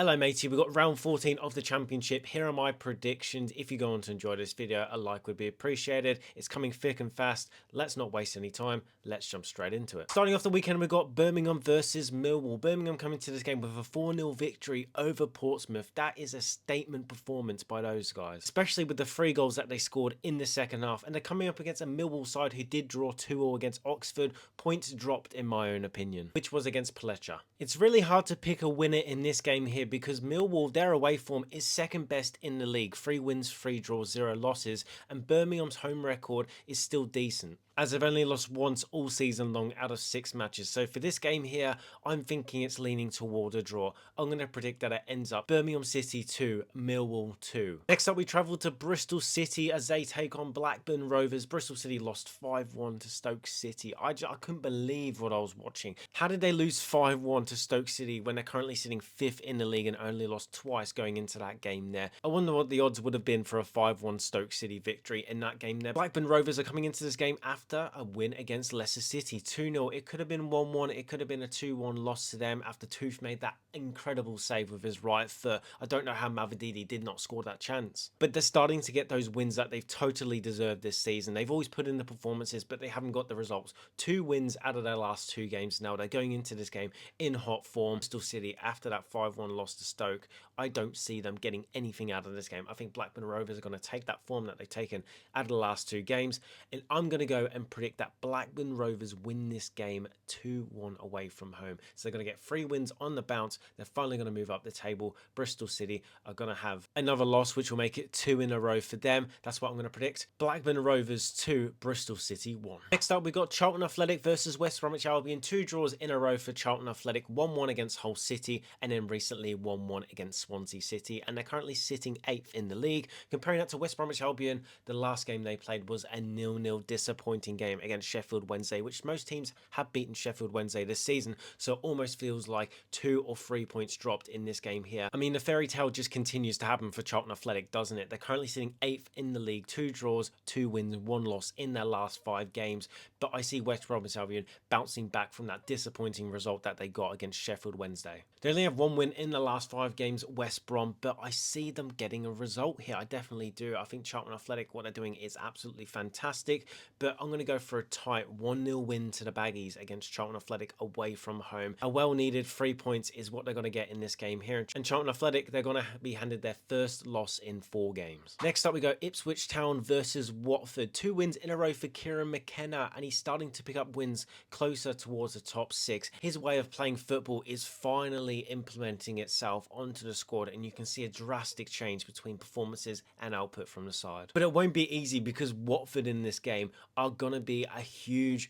Hello matey, we've got round 14 of the championship. Here are my predictions. If you go on to enjoy this video, a like would be appreciated. It's coming thick and fast. Let's not waste any time. Let's jump straight into it. Starting off the weekend, we've got Birmingham versus Millwall. Birmingham coming to this game with a 4-0 victory over Portsmouth. That is a statement performance by those guys, especially with the 3 goals that they scored in the second half. And they're coming up against a Millwall side who did draw 2-2 against Oxford. Points dropped in my own opinion, which was against Pletcher. It's really hard to pick a winner in this game here because Millwall, their away form is second best in the league. 3 wins, 3 draws, 0 losses, and Birmingham's home record is still decent, as they've only lost once all season long out of 6 matches. So for this game here, I'm thinking it's leaning toward a draw. I'm going to predict that it ends up Birmingham City 2, Millwall 2. Next up, we travel to Bristol City as they take on Blackburn Rovers. Bristol City lost 5-1 to Stoke City. I couldn't believe what I was watching. How did they lose 5-1 to Stoke City when they're currently sitting 5th in the league and only lost twice going into that game there? I wonder what the odds would have been for a 5-1 Stoke City victory in that game there. Blackburn Rovers are coming into this game after a win against Leicester City 2-0. It could have been 1-1. It could have been a 2-1 loss to them after Tooth made that incredible save with his right foot. I don't know how Mavididi did not score that chance. But they're starting to get those wins that they've totally deserved this season. They've always put in the performances, but they haven't got the results. 2 wins out of their last 2 games now. They're going into this game in hot form. Bristol City, after that 5-1 loss to Stoke, I don't see them getting anything out of this game. I think Blackburn Rovers are going to take that form that they've taken out of the last 2 games, and I'm going to go and predict that Blackburn Rovers win this game 2-1 away from home. So they're going to get 3 wins on the bounce. They're finally going to move up the table. Bristol City are going to have another loss, which will make it 2 in a row for them. That's what I'm going to predict. Blackburn Rovers 2, Bristol City 1. Next up, we've got Charlton Athletic versus West Bromwich Albion. 2 draws in a row for Charlton Athletic. 1-1 against Hull City, and then recently 1-1 against Swansea City. And they're currently sitting 8th in the league. Comparing that to West Bromwich Albion, the last game they played was a 0-0 disappointing game against Sheffield Wednesday, which most teams have beaten Sheffield Wednesday this season. So it almost feels like 2 or 3 points dropped in this game here. I mean, the fairy tale just continues to happen for Charlton Athletic, doesn't it? They're currently sitting 8th in the league. 2 draws, 2 wins, 1 loss in their last 5 games. But I see West Bromwich Albion bouncing back from that disappointing result that they got against Sheffield Wednesday. They only have 1 win in the last 5 games, West Brom, but I see them getting a result here. I definitely do. I think Charlton Athletic, what they're doing is absolutely fantastic, but I'm going to go for a tight 1-0 win to the Baggies against Charlton Athletic away from home. A well-needed 3 points is what they're going to get in this game here. And Charlton Athletic, they're going to be handed their first loss in 4 games. Next up, we go Ipswich Town versus Watford. 2 wins in a row for Kieran McKenna, and he's starting to pick up wins closer towards the top 6. His way of playing football is finally implementing itself onto the squad, and you can see a drastic change between performances and output from the side. But it won't be easy because Watford in this game are going to be a huge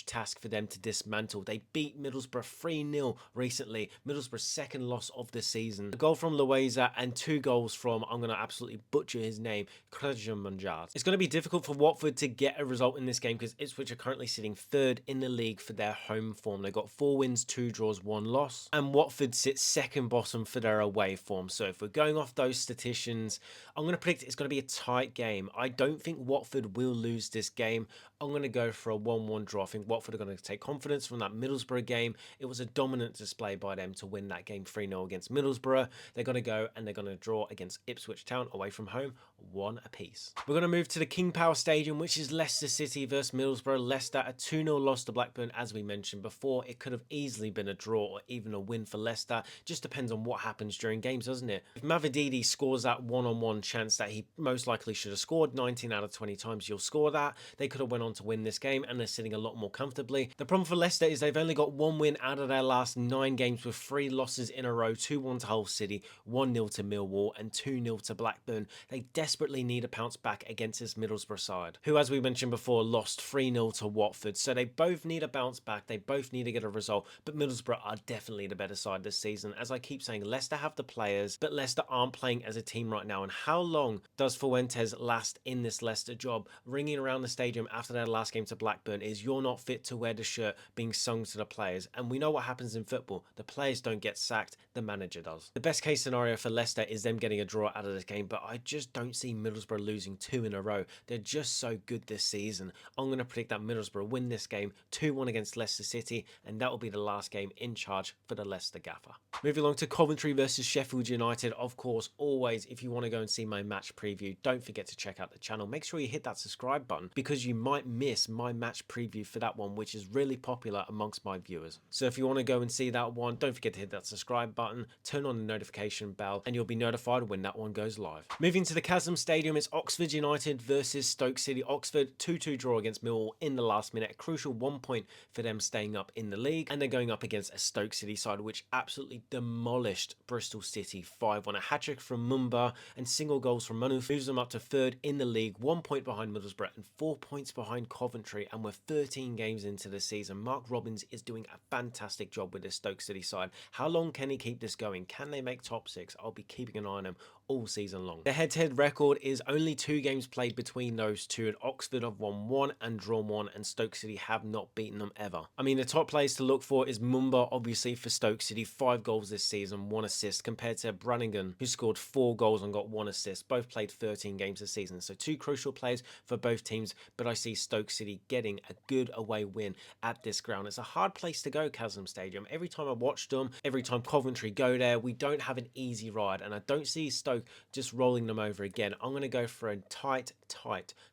task for them to dismantle. They beat Middlesbrough 3-0 recently. Middlesbrough's second loss of the season. A goal from Loaiza and 2 goals from, I'm going to absolutely butcher his name, Krejan Manjad. It's going to be difficult for Watford to get a result in this game because Ipswich are currently sitting 3rd in the league for their home form. They've got 4 wins, 2 draws, 1 loss. And Watford sits 2nd bottom for their away form. So if we're going off those statisticians, I'm going to predict it's going to be a tight game. I don't think Watford will lose this game. I'm going to go for a 1-1 draw. I think Watford are going to take confidence from that Middlesbrough game. It was a dominant display by them to win that game 3-0 against Middlesbrough. They're going to go and they're going to draw against Ipswich Town away from home, 1 apiece. We're going to move to the King Power Stadium, which is Leicester City versus Middlesbrough. Leicester, a 2-0 loss to Blackburn, as we mentioned before. It could have easily been a draw or even a win for Leicester. Just depends on what happens during games, doesn't it? If Mavididi scores that one-on-one chance that he most likely should have scored, 19 out of 20 times you'll score that, they could have went on to win this game, and they're sitting a lot more comfortably. The problem for Leicester is they've only got 1 win out of their last 9 games with 3 losses in a row. 2-1 to Hull City, 1-0 to Millwall, and 2-0 to Blackburn. They desperately need a bounce back against this Middlesbrough side, who, as we mentioned before, lost 3-0 to Watford. So they both need a bounce back. They both need to get a result, but Middlesbrough are definitely the better side this season. As I keep saying, Leicester have the players, but Leicester aren't playing as a team right now. And how long does Fuentes last in this Leicester job? Ringing around the stadium after after their last game to Blackburn is "you're not fit to wear the shirt" being sung to the players. And we know what happens in football. The players don't get sacked, the manager does. The best case scenario for Leicester is them getting a draw out of this game, but I just don't see Middlesbrough losing 2 in a row. They're just so good this season. I'm going to predict that Middlesbrough win this game 2-1 against Leicester City, and that will be the last game in charge for the Leicester gaffer. Moving along to Coventry versus Sheffield United. Of course, always, if you want to go and see my match preview, don't forget to check out the channel. Make sure you hit that subscribe button because you might miss my match preview for that one, which is really popular amongst my viewers. So if you want to go and see that one, don't forget to hit that subscribe button, turn on the notification bell, and you'll be notified when that one goes live. Moving to the Chasm Stadium, it's Oxford United versus Stoke City. Oxford 2-2 draw against Millwall in the last minute. A crucial 1 point for them staying up in the league, and they're going up against a Stoke City side which absolutely demolished Bristol City 5-1. A hat-trick from Mumba and single goals from Manu moves them up to third in the league, 1 point behind Middlesbrough and 4 points behind Coventry, and we're 13 games into the season. Mark Robins is doing a fantastic job with this Stoke City side. How long can he keep this going? Can they make top 6? I'll be keeping an eye on him all season long. The head-to-head record is only 2 games played between those two, and Oxford have won 1 and drawn 1, and Stoke City have not beaten them ever. I mean, the top players to look for is Mumba, obviously, for Stoke City, 5 goals this season, 1 assist, compared to Brannigan, who scored 4 goals and got 1 assist. Both played 13 games this season, so 2 crucial players for both teams, but I see Stoke City getting a good away win at this ground. It's a hard place to go, Chasm Stadium. Every time I watch them, every time Coventry go there, we don't have an easy ride, and I don't see Stoke just rolling them over again. I'm going to go for a tight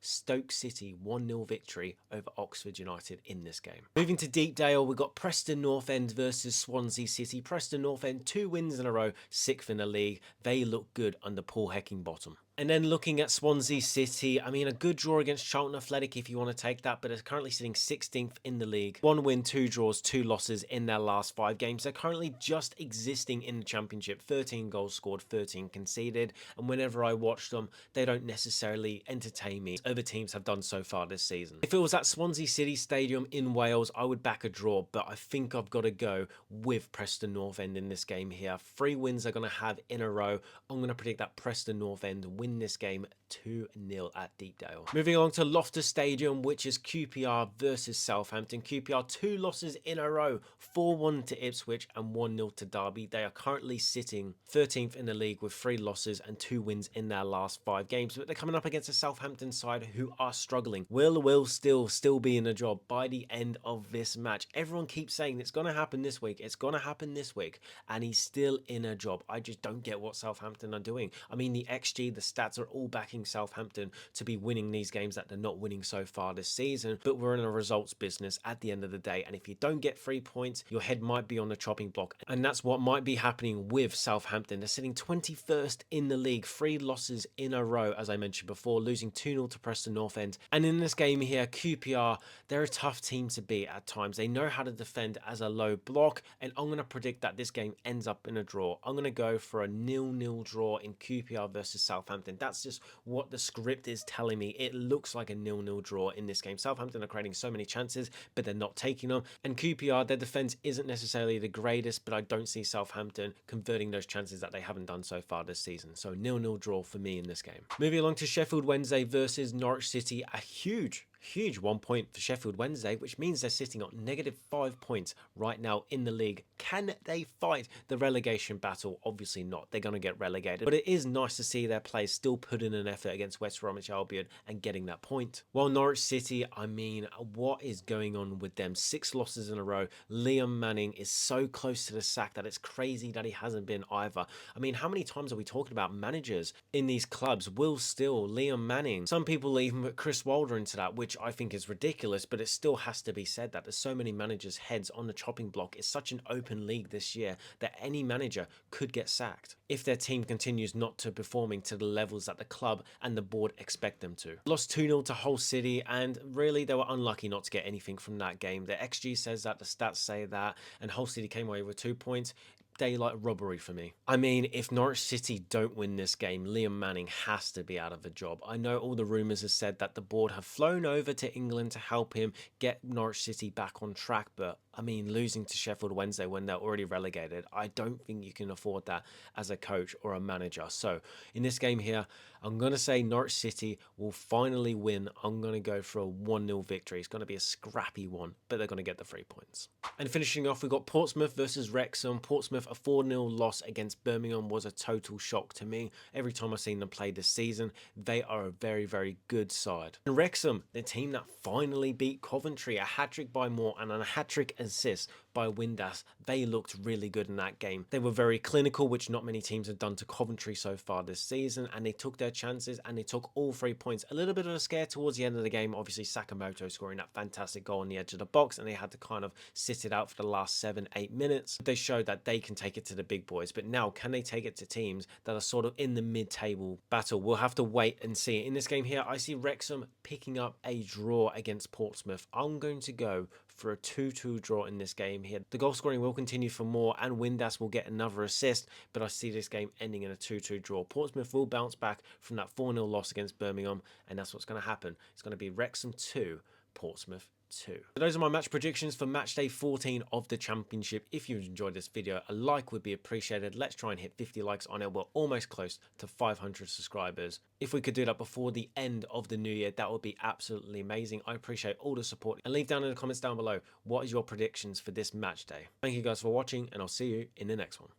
Stoke City 1-0 victory over Oxford United in this game. Moving to Deepdale, we've got Preston North End versus Swansea City. Preston North End, 2 wins in a row, 6th in the league. They look good under Paul Heckingbottom. And then looking at Swansea City, I mean, a good draw against Charlton Athletic if you want to take that, but they're currently sitting 16th in the league. 1 win, 2 draws, 2 losses in their last 5 games. They're currently just existing in the Championship. 13 goals scored, 13 conceded. And whenever I watch them, they don't necessarily entertain me as other teams have done so far this season. If it was at Swansea City Stadium in Wales, I would back a draw, but I think I've got to go with Preston North End in this game here. 3 wins they're going to have in a row. I'm going to predict that Preston North End win this game 2-0 at Deepdale. Moving along to Loftus Stadium, which is QPR versus Southampton. QPR 2 losses in a row, 4-1 to Ipswich and 1-0 to Derby. They are currently sitting 13th in the league with 3 losses and 2 wins in their last 5 games, but they're coming up against a Southampton side who are struggling. Will still be in a job by the end of this match. Everyone keeps saying it's going to happen this week, it's going to happen this week, and he's still in a job. I just don't get what Southampton are doing. I mean, the XG, the stats are all backing Southampton to be winning these games that they're not winning so far this season, but we're in a results business at the end of the day, and if you don't get 3 points, your head might be on the chopping block, and that's what might be happening with Southampton. They're sitting 21st in the league, 3 losses in a row, as I mentioned before, losing 2-0 to Preston North End. And in this game here, QPR, they're a tough team to beat at times. They know how to defend as a low block, and I'm going to predict that this game ends up in a draw. I'm going to go for a 0-0 draw in QPR versus Southampton. That's just what the script is telling me. It looks like a 0-0 draw in this game. Southampton are creating so many chances, but they're not taking them. And QPR, their defense isn't necessarily the greatest, but I don't see Southampton converting those chances that they haven't done so far this season. So 0-0 draw for me in this game. Moving along to Sheffield Wednesday versus Norwich City, a huge 1 point for Sheffield Wednesday, which means they're sitting on -5 points right now in the league. Can they fight the relegation battle? Obviously not. They're going to get relegated. But it is nice to see their players still put in an effort against West Bromwich Albion and getting that point. While Norwich City, I mean, what is going on with them? 6 losses in a row. Liam Manning is so close to the sack that it's crazy that he hasn't been either. I mean, how many times are we talking about managers in these clubs? Will Still, Liam Manning. Some people even put Chris Wilder into that, which I think is ridiculous, but it still has to be said that there's so many managers' heads on the chopping block. It's such an open league this year that any manager could get sacked if their team continues not to performing to the levels that the club and the board expect them to. Lost 2-0 to Hull City, and really they were unlucky not to get anything from that game. The XG says that, the stats say that, and Hull City came away with 2 points. Daylight robbery for me. I mean, if Norwich City don't win this game, Liam Manning has to be out of a job. I know all the rumours have said that the board have flown over to England to help him get Norwich City back on track, but I mean, losing to Sheffield Wednesday when they're already relegated, I don't think you can afford that as a coach or a manager. So in this game here, I'm going to say Norwich City will finally win. I'm going to go for a 1-0 victory. It's going to be a scrappy one, but they're going to get the 3 points. And finishing off, we've got Portsmouth versus Wrexham. Portsmouth, a 4-0 loss against Birmingham was a total shock to me. Every time I've seen them play this season, they are a very, very good side. And Wrexham, the team that finally beat Coventry, a hat-trick by Moore and a hat-trick assist by Windass. They looked really good in that game. They were very clinical, which not many teams have done to Coventry so far this season, and they took their chances and they took all 3 points. A little bit of a scare towards the end of the game, obviously Sakamoto scoring that fantastic goal on the edge of the box, and they had to kind of sit it out for the last 7-8 minutes. They showed that they can take it to the big boys, but now can they take it to teams that are sort of in the mid-table battle? We'll have to wait and see. In this game here, I see Wrexham picking up a draw against Portsmouth. I'm going to go for a 2-2 draw in this game here. The goal scoring will continue for Moore and Windass will get another assist, but I see this game ending in a 2-2 draw. Portsmouth will bounce back from that 4-0 loss against Birmingham, and that's what's going to happen. It's going to be Wrexham 2, Portsmouth 2. So those are my match predictions for match day 14 of the championship. If you enjoyed this video, a like would be appreciated. Let's try and hit 50 likes on it. We're almost close to 500 subscribers. If we could do that before the end of the new year, that would be absolutely amazing. I appreciate all the support, and leave down in the comments down below what is your predictions for this match day. Thank you guys for watching, and I'll see you in the next one.